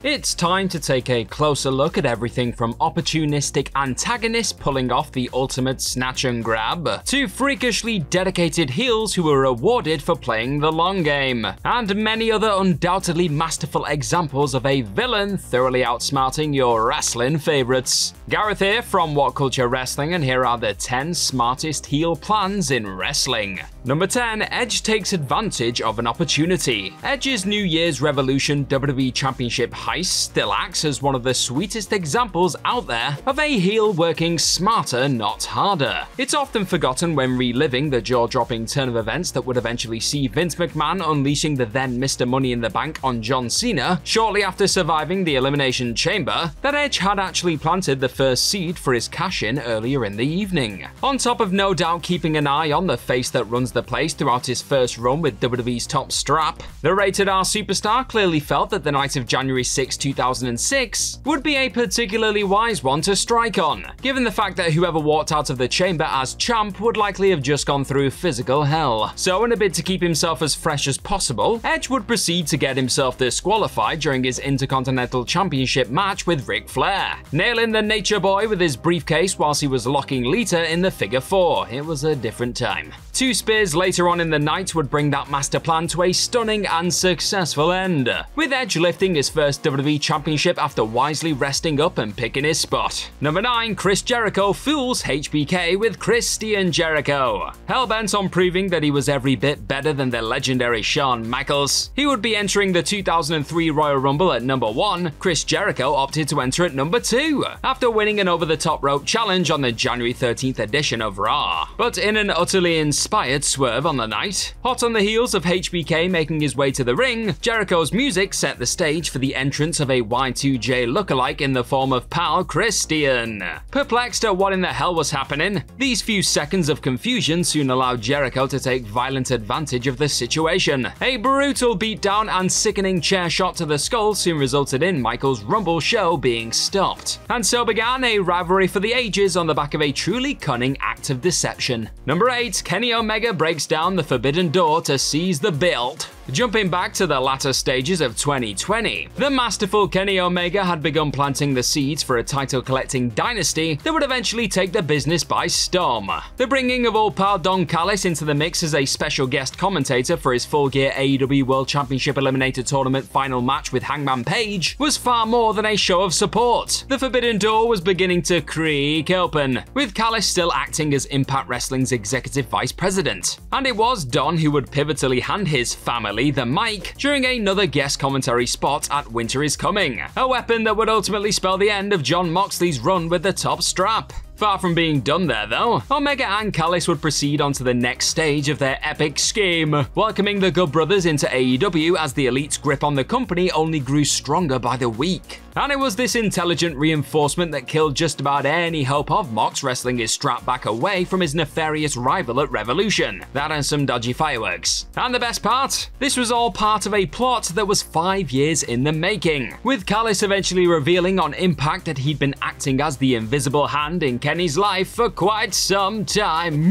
It's time to take a closer look at everything from opportunistic antagonists pulling off the ultimate snatch and grab, to freakishly dedicated heels who were rewarded for playing the long game, and many other undoubtedly masterful examples of a villain thoroughly outsmarting your wrestling favorites. Gareth here from What Culture Wrestling, and here are the 10 smartest heel plans in wrestling. Number 10. Edge takes advantage of an opportunity. Edge's New Year's Revolution WWE Championship heist still acts as one of the sweetest examples out there of a heel working smarter, not harder. It's often forgotten when reliving the jaw-dropping turn of events that would eventually see Vince McMahon unleashing the then Mr. Money in the Bank on John Cena shortly after surviving the Elimination Chamber, that Edge had actually planted the first seed for his cash-in earlier in the evening. On top of no doubt keeping an eye on the face that runs the place throughout his first run with WWE's top strap, the Rated R superstar clearly felt that the night of January 6, 2006 would be a particularly wise one to strike on, given the fact that whoever walked out of the chamber as champ would likely have just gone through physical hell. So in a bid to keep himself as fresh as possible, Edge would proceed to get himself disqualified during his Intercontinental Championship match with Ric Flair, nailing the Nature Boy with his briefcase whilst he was locking Lita in the figure 4. It was a different time. 2 spears later on in the night would bring that master plan to a stunning and successful end, with Edge lifting his first WWE Championship after wisely resting up and picking his spot. Number 9. Chris Jericho fools HBK with Christian Jericho. Hellbent on proving that he was every bit better than the legendary Shawn Michaels, he would be entering the 2003 Royal Rumble at number 1. Chris Jericho opted to enter at number 2, after winning an over-the-top rope challenge on the January 13th edition of Raw. But in an utterly inspired swerve on the night, hot on the heels of HBK making his way to the ring, Jericho's music set the stage for the entrance of a Y2J lookalike in the form of pal Christian. Perplexed at what in the hell was happening, these few seconds of confusion soon allowed Jericho to take violent advantage of the situation. A brutal beatdown and sickening chair shot to the skull soon resulted in Michael's Rumble show being stopped, and so began a rivalry for the ages on the back of a truly cunning act of deception. Number 8. Kenny Omega breaks down the forbidden door to seize the belt. Jumping back to the latter stages of 2020, the masterful Kenny Omega had begun planting the seeds for a title-collecting dynasty that would eventually take the business by storm. The bringing of old pal Don Callis into the mix as a special guest commentator for his Full Gear AEW World Championship Eliminator Tournament final match with Hangman Page was far more than a show of support. The forbidden door was beginning to creak open, with Callis still acting as Impact Wrestling's executive vice president, and it was Don who would pivotally hand his family the mic during another guest commentary spot at Winter is Coming, a weapon that would ultimately spell the end of Jon Moxley's run with the top strap. Far from being done there though, Omega and Callis would proceed on to the next stage of their epic scheme, welcoming the Good Brothers into AEW as the Elite's grip on the company only grew stronger by the week. And it was this intelligent reinforcement that killed just about any hope of Mox wrestling his strap back away from his nefarious rival at Revolution. That and some dodgy fireworks. And the best part? This was all part of a plot that was 5 years in the making, with Callis eventually revealing on Impact that he'd been acting as the invisible hand in Kenny's life for quite some time.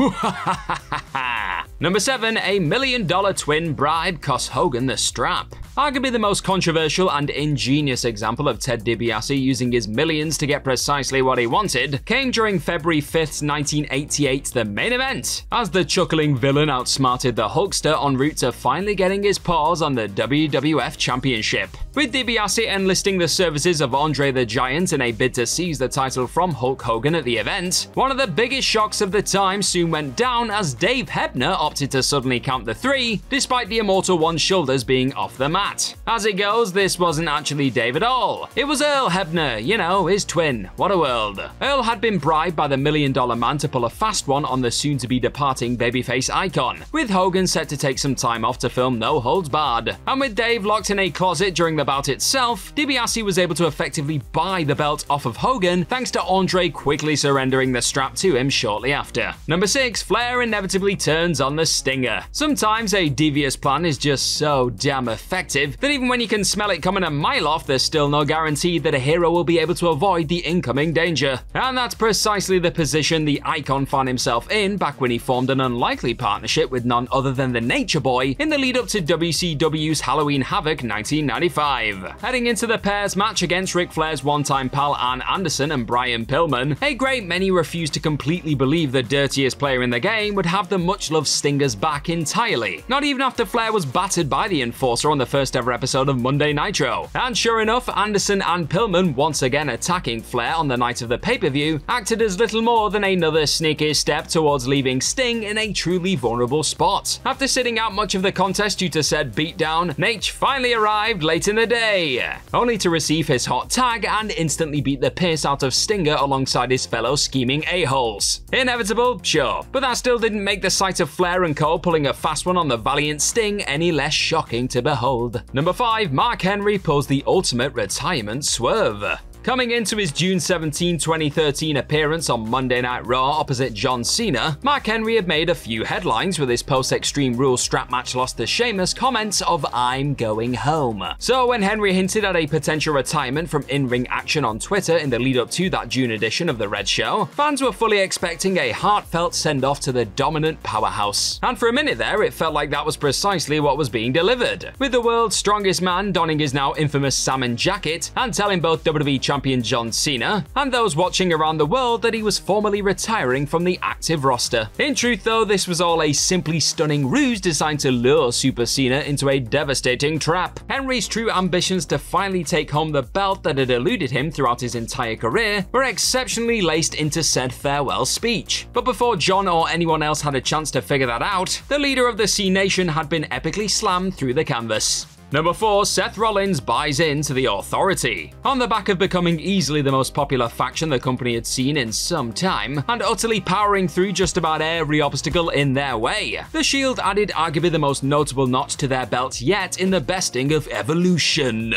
Number 7. A $1 million twin bribe cost Hogan the strap. Arguably the most controversial and ingenious example of Ted DiBiase using his millions to get precisely what he wanted came during February 5th, 1988, the main event, as the chuckling villain outsmarted the Hulkster en route to finally getting his paws on the WWF Championship, with DiBiase enlisting the services of Andre the Giant in a bid to seize the title from Hulk Hogan at the event. One of the biggest shocks of the time soon went down as Dave Hebner opted to suddenly count the 3, despite the Immortal One's shoulders being off the mat. As it goes, this wasn't actually Dave at all. It was Earl Hebner, you know, his twin. What a world. Earl had been bribed by the $1 Million Man to pull a fast one on the soon-to-be departing babyface icon, with Hogan set to take some time off to film No Holds Barred. And with Dave locked in a closet during the bout itself, DiBiase was able to effectively buy the belt off of Hogan thanks to Andre quickly surrendering the strap to him shortly after. Number 6. Flair inevitably turns on the Stinger. Sometimes a devious plan is just so damn effective effective that even when you can smell it coming a mile off, there's still no guarantee that a hero will be able to avoid the incoming danger. And that's precisely the position the Icon found himself in back when he formed an unlikely partnership with none other than the Nature Boy in the lead up to WCW's Halloween Havoc 1995. Heading into the pair's match against Ric Flair's one-time pal Arn Anderson and Brian Pillman, a great many refused to completely believe the dirtiest player in the game would have the much-loved Stingers back entirely, not even after Flair was battered by the Enforcer on the first ever episode of Monday Nitro. And sure enough, Anderson and Pillman, once again attacking Flair on the night of the pay-per-view, acted as little more than another sneaky step towards leaving Sting in a truly vulnerable spot. After sitting out much of the contest due to said beatdown, Nate finally arrived late in the day, only to receive his hot tag and instantly beat the piss out of Stinger alongside his fellow scheming a-holes. Inevitable? Sure, but that still didn't make the sight of Flair and Co. pulling a fast one on the valiant Sting any less shocking to behold. Number 5, Mark Henry pulls the ultimate retirement swerve. Coming into his June 17, 2013 appearance on Monday Night Raw opposite John Cena, Mark Henry had made a few headlines with his post-Extreme Rules strap match loss to Sheamus comments of "I'm going home." So when Henry hinted at a potential retirement from in-ring action on Twitter in the lead up to that June edition of The Red Show, fans were fully expecting a heartfelt send-off to the dominant powerhouse. And for a minute there, it felt like that was precisely what was being delivered, with the world's strongest man donning his now infamous salmon jacket and telling both WWE champion John Cena and those watching around the world that he was formally retiring from the active roster. In truth though, this was all a simply stunning ruse designed to lure Super Cena into a devastating trap. Henry's true ambitions to finally take home the belt that had eluded him throughout his entire career were exceptionally laced into said farewell speech. But before John or anyone else had a chance to figure that out, the leader of the C Nation had been epically slammed through the canvas. Number 4, Seth Rollins buys into the Authority. On the back of becoming easily the most popular faction the company had seen in some time, and utterly powering through just about every obstacle in their way, the Shield added arguably the most notable notch to their belt yet in the besting of Evolution.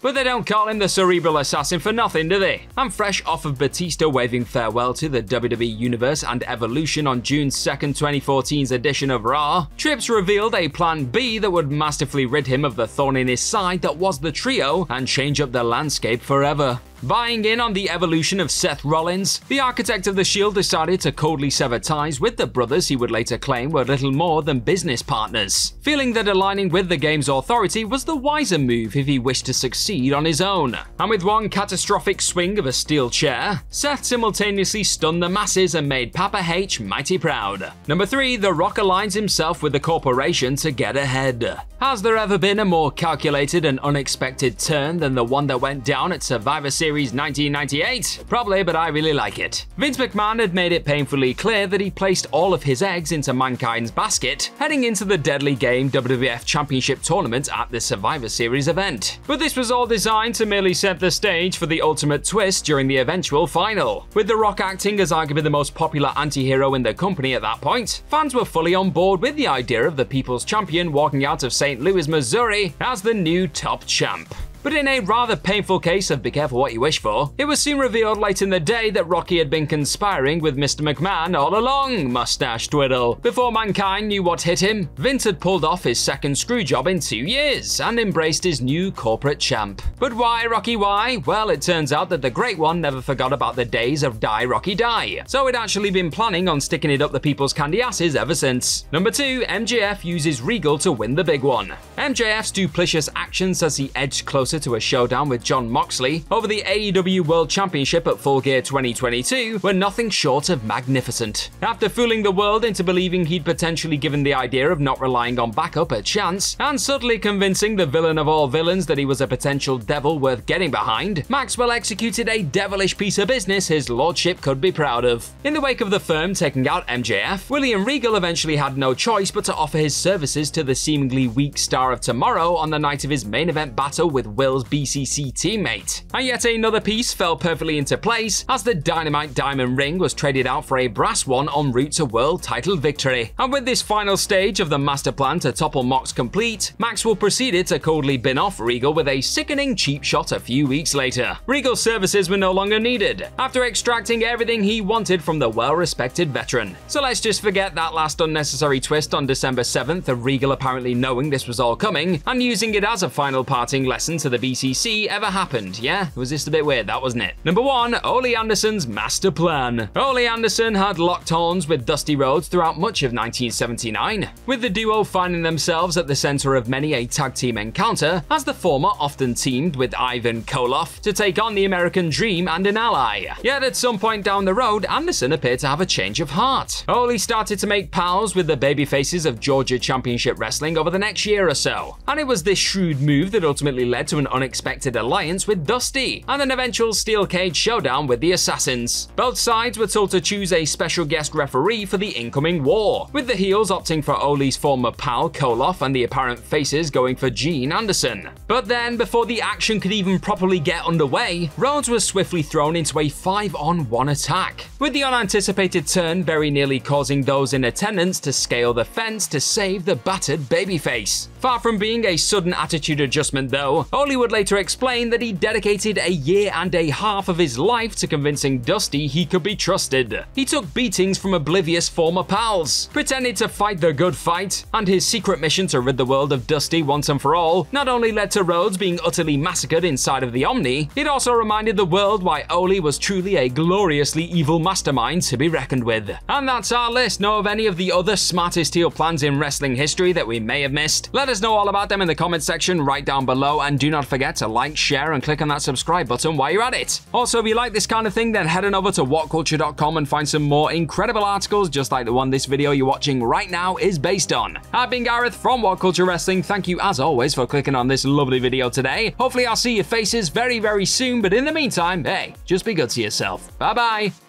But they don't call him the Cerebral Assassin for nothing, do they? I'm fresh off of Batista waving farewell to the WWE Universe and Evolution on June 2nd, 2014's edition of Raw. Trips revealed a plan B that would masterfully rid him of the thorn in his side that was the trio and change up the landscape forever. Buying in on the evolution of Seth Rollins, the architect of the Shield decided to coldly sever ties with the brothers he would later claim were little more than business partners, feeling that aligning with the game's authority was the wiser move if he wished to succeed on his own. And with one catastrophic swing of a steel chair, Seth simultaneously stunned the masses and made Papa H mighty proud. Number 3, The Rock aligns himself with the corporation to get ahead. Has there ever been a more calculated and unexpected turn than the one that went down at Survivor Series 1998? Probably, but I really like it. Vince McMahon had made it painfully clear that he placed all of his eggs into Mankind's basket, heading into the deadly game WWF Championship Tournament at the Survivor Series event. But this was all designed to merely set the stage for the ultimate twist during the eventual final. With The Rock acting as arguably the most popular anti-hero in the company at that point, fans were fully on board with the idea of the People's Champion walking out of St. Louis, Missouri as the new top champ. But in a rather painful case of be careful what you wish for, it was soon revealed late in the day that Rocky had been conspiring with Mr. McMahon all along, mustache twiddle. Before Mankind knew what hit him, Vince had pulled off his second screw job in 2 years and embraced his new corporate champ. But why, Rocky, why? Well, it turns out that the Great One never forgot about the days of Die Rocky Die, so he'd actually been planning on sticking it up the people's candy asses ever since. Number 2, MJF uses Regal to win the big one. MJF's duplicitous actions as he edged closer to a showdown with Jon Moxley over the AEW World Championship at Full Gear 2022 were nothing short of magnificent. After fooling the world into believing he'd potentially given the idea of not relying on backup a chance, and subtly convincing the villain of all villains that he was a potential devil worth getting behind, Maxwell executed a devilish piece of business his lordship could be proud of. In the wake of the firm taking out MJF, William Regal eventually had no choice but to offer his services to the seemingly weak Star of Tomorrow on the night of his main event battle with Will's BCC teammate. And yet another piece fell perfectly into place as the Dynamite Diamond ring was traded out for a brass one en route to world title victory. And with this final stage of the master plan to topple Mox complete, Maxwell proceeded to coldly bin off Regal with a sickening cheap shot a few weeks later. Regal's services were no longer needed, after extracting everything he wanted from the well-respected veteran. So let's just forget that last unnecessary twist on December 7th of Regal apparently knowing this was all coming and using it as a final parting lesson to the BCC ever happened, yeah? Was just a bit weird, that wasn't it? Number 1. Ollie Andersons' master plan. Ollie Anderson had locked horns with Dusty Rhodes throughout much of 1979, with the duo finding themselves at the center of many a tag team encounter, as the former often teamed with Ivan Koloff to take on the American Dream and an ally. Yet at some point down the road, Anderson appeared to have a change of heart. Ollie started to make pals with the babyfaces of Georgia Championship Wrestling over the next year or so, and it was this shrewd move that ultimately led to an unexpected alliance with Dusty, and an eventual steel cage showdown with the Assassins. Both sides were told to choose a special guest referee for the incoming war, with the heels opting for Ollie's former pal Koloff and the apparent faces going for Gene Anderson. But then, before the action could even properly get underway, Rhodes was swiftly thrown into a 5-on-1 attack, with the unanticipated turn very nearly causing those in attendance to scale the fence to save the battered babyface. Far from being a sudden attitude adjustment though, Ollie would later explain that he dedicated a year and a half of his life to convincing Dusty he could be trusted. He took beatings from oblivious former pals, pretended to fight the good fight, and his secret mission to rid the world of Dusty once and for all not only led to Rhodes being utterly massacred inside of the Omni, it also reminded the world why Ollie was truly a gloriously evil mastermind to be reckoned with. And that's our list. Know of any of the other smartest heel plans in wrestling history that we may have missed? Let us know all about them in the comment section right down below, and do not forget to like, share, and click on that subscribe button while you're at it. Also, if you like this kind of thing, then head on over to whatculture.com and find some more incredible articles just like the one this video you're watching right now is based on. I've been Gareth from What Culture Wrestling. Thank you as always for clicking on this lovely video today. Hopefully I'll see your faces very, very soon, but in the meantime, hey, just be good to yourself. Bye bye.